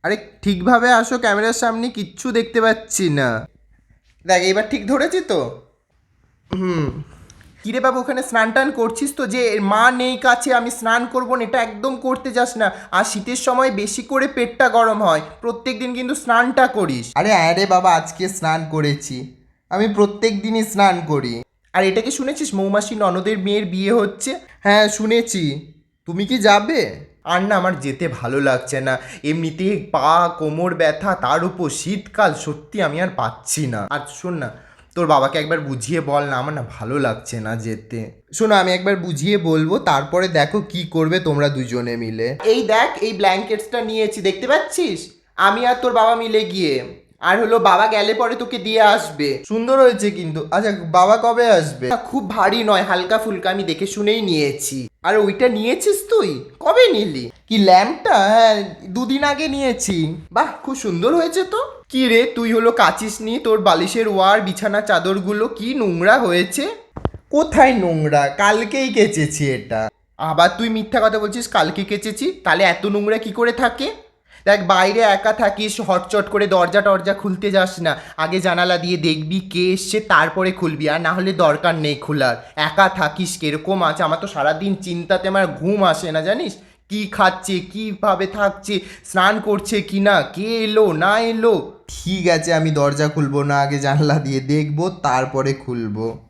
আরে ঠিকভাবে আসো, ক্যামেরার সামনে কিচ্ছু দেখতে পাচ্ছি না। দেখ এবার ঠিক ধরেছি তো। হুম। কিরে বাবু, ওখানে স্নান টান করছিস তো? যে মা নেই কাছে, আমি স্নান করবো না এটা একদম করতে যাস না। আর শীতের সময় বেশি করে পেটটা গরম হয়, প্রত্যেক দিন কিন্তু স্নানটা করিস। আরে আরে বাবা, আজকে স্নান করেছি, আমি প্রত্যেক দিনই স্নান করি। আর এটা কি শুনেছিস মৌমাছি ননদের মেয়ের বিয়ে হচ্ছে? হ্যাঁ শুনেছি। তুমি কি যাবে? আর না, আমার যেতে ভালো লাগছে না। এমনিতেই পা কোমর ব্যথা, তার উপর শীতকাল, সত্যি আমি আর পাচ্ছি না। আর শোন না, তোর বাবাকে একবার বুঝিয়ে বল না, আমার না ভালো লাগছে না যেতে। শোনো, আমি একবার বুঝিয়ে বলবো, তারপরে দেখো কি করবে তোমরা দুজনে মিলে। এই দেখ, এই ব্ল্যাঙ্কেটসটা নিয়েছি, দেখতে পাচ্ছিস? আমি আর তোর বাবা মিলে গিয়ে। আর হলো বাবা গেলে পরে তোকে দিয়ে আসবে। সুন্দর হয়েছে কিন্তু। আচ্ছা, বাবা কবে আসবে? খুব ভারী নয়, হালকা ফুলকা, আমি দেখে শুনেই নিয়েছি। আর ওইটা নিয়েছিস তুই? কবে নিলি? কি ল্যাম্পটা? হ্যাঁ, দুদিন আগে নিয়েছি। বাহ, খুব সুন্দর হয়েছে তো। কি রে, তুই হলো কাচিস নি? তোর বালিশের ওয়ার, বিছানা চাদরগুলো কি নোংরা হয়েছে। কোথায় নোংরা? কালকেই কেচেছি এটা। আবার তুই মিথ্যা কথা বলছিস, কালকে কেচেছি? তাহলে এত নোংরা কি করে থাকে? দেখ, বাইরে একা থাকিস, হটচট করে দরজা টরজা খুলতে যাস না। আগে জানালা দিয়ে দেখবি কে এসছে, তারপরে খুলবি। আর না হলে দরকার নেই খোলার। একা থাকিস, কিরকম আছে? আমার তো সারাদিন চিন্তাতে আমার ঘুম আসে না, জানিস? কি খাচ্ছে, কিভাবে থাকছে, স্নান করছে কি না, কে এলো না এলো। ঠিক আছে, আমি দরজা খুলবো না, আগে জানলা দিয়ে দেখবো তারপরে খুলবো।